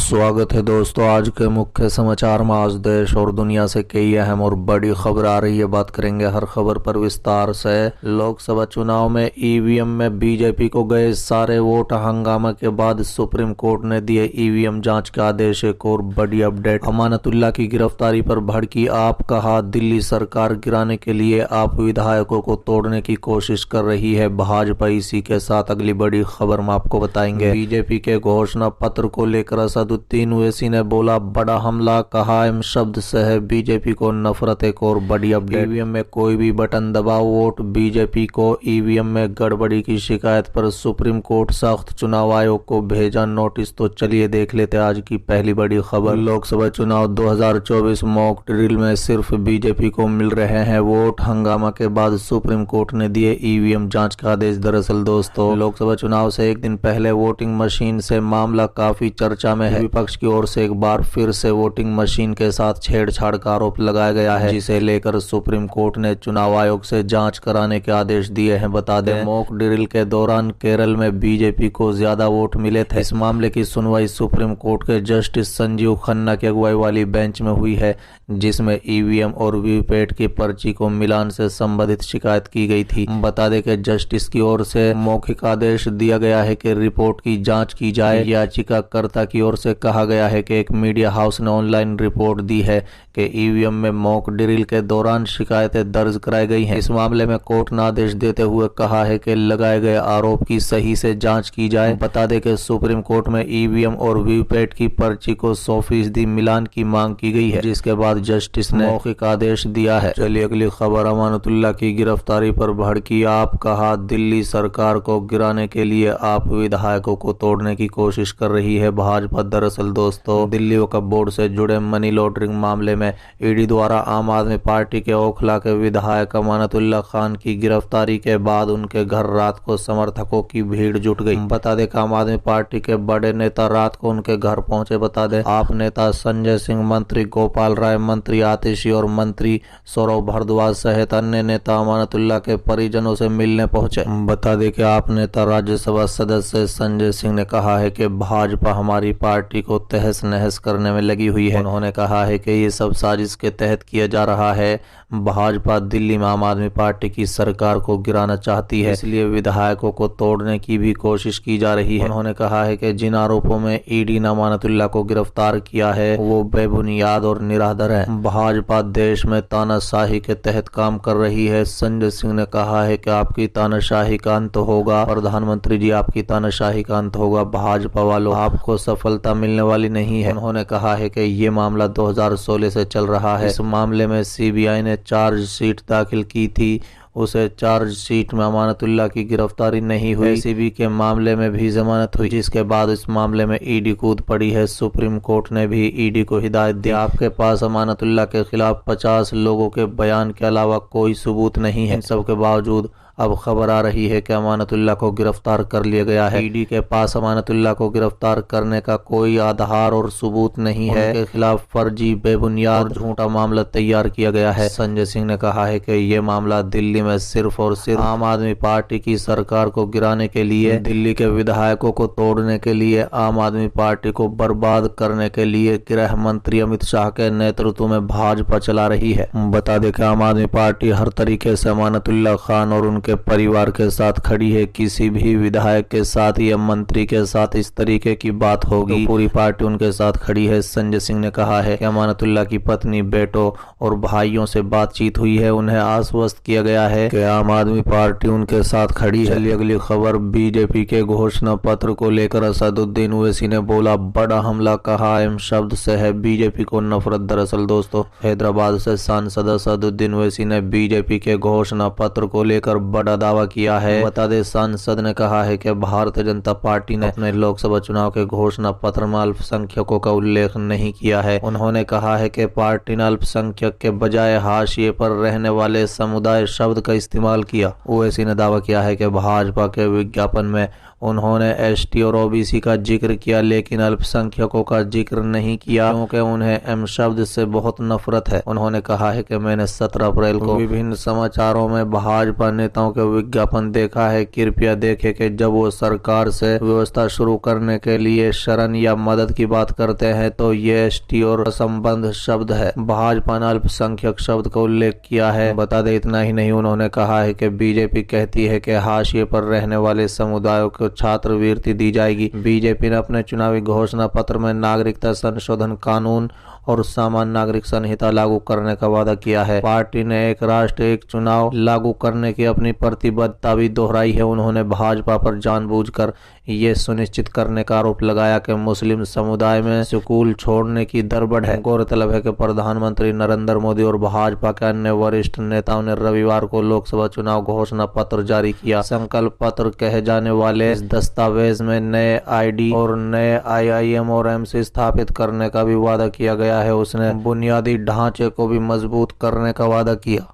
स्वागत है दोस्तों। आज के मुख्य समाचार में आज देश और दुनिया से कई अहम और बड़ी खबर आ रही है। बात करेंगे हर खबर पर विस्तार से। लोकसभा चुनाव में ईवीएम में बीजेपी को गए सारे वोट, हंगामा के बाद सुप्रीम कोर्ट ने दिए ईवीएम जांच के आदेश। एक और बड़ी अपडेट, अमानतुल्लाह की गिरफ्तारी पर भड़की आप, कहा दिल्ली सरकार गिराने के लिए आप विधायकों को तोड़ने की कोशिश कर रही है भाजपा। इसी के साथ अगली बड़ी खबर में आपको बताएंगे। बीजेपी के घोषणा पत्र को लेकर असदुद्दीन ओवैसी ने बोला बड़ा हमला, कहा अहम शब्द से है बीजेपी को नफरत। एक और बड़ी अपडेट, ईवीएम में कोई भी बटन दबाओ वोट, बीजेपी को ईवीएम में गड़बड़ी की शिकायत पर सुप्रीम कोर्ट सख्त, चुनाव आयोग को भेजा नोटिस। तो चलिए देख लेते आज की पहली बड़ी खबर। लोकसभा चुनाव 2024 मॉक ड्रिल में सिर्फ बीजेपी को मिल रहे हैं वोट, हंगामा के बाद सुप्रीम कोर्ट ने दिए ईवीएम जांच का आदेश। दरअसल दोस्तों, लोकसभा चुनाव से एक दिन पहले वोटिंग मशीन से मामला काफी चर्चा में है। विपक्ष की ओर से एक बार फिर से वोटिंग मशीन के साथ छेड़छाड़ का आरोप लगाया गया है, जिसे लेकर सुप्रीम कोर्ट ने चुनाव आयोग से जांच कराने के आदेश दिए हैं। बता दें, मॉक ड्रिल के दौरान केरल में बीजेपी को ज्यादा वोट मिले थे। इस मामले की सुनवाई सुप्रीम कोर्ट के जस्टिस संजीव खन्ना की अगुवाई वाली बेंच में हुई है, जिसमें ईवीएम और वीवीपैट की पर्ची को मिलान से संबंधित शिकायत की गई थी। बता दें कि जस्टिस की ओर से मौखिक आदेश दिया गया है कि रिपोर्ट की जांच की जाए। याचिकाकर्ता की ओर से कहा गया है कि एक मीडिया हाउस ने ऑनलाइन रिपोर्ट दी है कि ईवीएम में मॉक ड्रिल के दौरान शिकायतें दर्ज कराई गई हैं। इस मामले में कोर्ट ने आदेश देते हुए कहा है कि लगाए गए आरोप की सही से जांच की जाए। बता दें कि सुप्रीम कोर्ट में ईवीएम और वीवीपैट की पर्ची को 100% मिलान की मांग की गई है, जिसके बाद जस्टिस ने मौखिक आदेश दिया है। चलिए अगली खबर, अमानतुल्लाह की गिरफ्तारी पर भड़की आप, कहा दिल्ली सरकार को गिराने के लिए आप विधायकों को तोड़ने की कोशिश कर रही है भाजपा। दरअसल दोस्तों, दिल्ली वक्फ बोर्ड से जुड़े मनी लॉन्ड्रिंग मामले में ईडी द्वारा आम आदमी पार्टी के ओखला के विधायक अमानतुल्लाह खान की गिरफ्तारी के बाद उनके घर रात को समर्थकों की भीड़ जुट गई। बता दें कि आम आदमी पार्टी के बड़े नेता रात को उनके घर पहुंचे। बता दें, आप नेता संजय सिंह, मंत्री गोपाल राय, मंत्री आतिशी और मंत्री सौरभ भारद्वाज सहित अन्य नेता अमानतुल्लाह के परिजनों से मिलने पहुंचे। बता दें कि आप नेता राज्यसभा सदस्य संजय सिंह ने कहा है कि भाजपा हमारी पार्टी को तहस नहस करने में लगी हुई है। उन्होंने कहा है कि ये सब साजिश के तहत किया जा रहा है। भाजपा दिल्ली में आम आदमी पार्टी की सरकार को गिराना चाहती है, इसलिए विधायकों को तोड़ने की भी कोशिश की जा रही है। उन्होंने कहा है कि जिन आरोपों में ईडी ने अमानतुल्लाह को गिरफ्तार किया है वो बेबुनियाद और निराधार है। भाजपा देश में तानाशाही के तहत काम कर रही है। संजय सिंह ने कहा है कि आपकी तानाशाही का अंत होगा, प्रधानमंत्री जी आपकी तानाशाही का अंत होगा। भाजपा वालों, आपको सफलता मिलने वाली नहीं है। उन्होंने कहा है कि ये मामला 2016 से चल रहा है। इस मामले में सीबीआई ने चार्जशीट दाखिल की थी, उसे चार्जशीट में अमानतुल्लाह की गिरफ्तारी नहीं हुई। एसीबी के मामले में भी जमानत हुई, जिसके बाद इस मामले में ईडी कूद पड़ी है। सुप्रीम कोर्ट ने भी ईडी को हिदायत दी, आपके पास अमानतुल्लाह के खिलाफ 50 लोगों के बयान के अलावा कोई सबूत नहीं है। इन सब के बावजूद अब खबर आ रही है कि अमानतुल्लाह को गिरफ्तार कर लिया गया है। ईडी के पास अमानतुल्लाह को गिरफ्तार करने का कोई आधार और सबूत नहीं है। उनके खिलाफ फर्जी, बेबुनियाद और झूठा मामला तैयार किया गया है। संजय सिंह ने कहा है कि ये मामला दिल्ली में सिर्फ और सिर्फ आम आदमी पार्टी की सरकार को गिराने के लिए, दिल्ली के विधायकों को तोड़ने के लिए, आम आदमी पार्टी को बर्बाद करने के लिए गृह मंत्री अमित शाह के नेतृत्व में भाजपा चला रही है। बता दें कि आम आदमी पार्टी हर तरीके से अमानतुल्लाह खान और के परिवार के साथ खड़ी है। किसी भी विधायक के साथ या मंत्री के साथ इस तरीके की बात होगी तो पूरी पार्टी उनके साथ खड़ी है। संजय सिंह ने कहा है कि अमानतुल्लाह की पत्नी, बेटों और भाइयों से बातचीत हुई है। उन्हें आश्वस्त किया गया है कि आम आदमी पार्टी उनके साथ खड़ी है। चलिए अगली खबर, बीजेपी के घोषणा पत्र को लेकर असदुद्दीन ओवैसी ने बोला बड़ा हमला, कहा अहम शब्द से है बीजेपी को नफरत। दरअसल दोस्तों, हैदराबाद से सांसद असदुद्दीन ओवैसी ने बीजेपी के घोषणा पत्र को लेकर बड़ा दावा किया है। बता दें, सांसद ने कहा है कि भारतीय जनता पार्टी ने अपने लोकसभा चुनाव के घोषणा पत्र में अल्पसंख्यकों का उल्लेख नहीं किया है। उन्होंने कहा है कि पार्टी ने अल्पसंख्यक के बजाय हाशिए पर रहने वाले समुदाय शब्द का इस्तेमाल किया। ओवैसी ने दावा किया है कि भाजपा के विज्ञापन में उन्होंने एसटी और ओबीसी का जिक्र किया, लेकिन अल्पसंख्यकों का जिक्र नहीं किया क्योंकि उन्हें एम शब्द से बहुत नफरत है। उन्होंने कहा है कि मैंने 17 अप्रैल को विभिन्न समाचारों में भाजपा नेताओं के विज्ञापन देखा है। कृपया देखें कि जब वो सरकार से व्यवस्था शुरू करने के लिए शरण या मदद की बात करते हैं तो ये एसटी और संबंध शब्द है। भाजपा ने अल्पसंख्यक शब्द का उल्लेख किया है। बता दें इतना ही नहीं, उन्होंने कहा है कि बीजेपी कहती है कि हाशिए पर रहने वाले समुदायों को छात्रवृत्ति दी जाएगी। बीजेपी ने अपने चुनावी घोषणा पत्र में नागरिकता संशोधन कानून और सामान्य नागरिक संहिता लागू करने का वादा किया है। पार्टी ने एक राष्ट्र एक चुनाव लागू करने की अपनी प्रतिबद्धता भी दोहराई है। उन्होंने भाजपा पर जानबूझकर ये सुनिश्चित करने का आरोप लगाया कि मुस्लिम समुदाय में स्कूल छोड़ने की दर बढ़े। गौरतलब है कि प्रधानमंत्री नरेंद्र मोदी और भाजपा के अन्य वरिष्ठ नेताओं ने रविवार को लोकसभा चुनाव घोषणा पत्र जारी किया। संकल्प पत्र कहे जाने वाले इस दस्तावेज में नए आईडी और नए आईआईएम और एमसी स्थापित करने का भी वादा किया गया है। उसने बुनियादी ढांचे को भी मजबूत करने का वादा किया।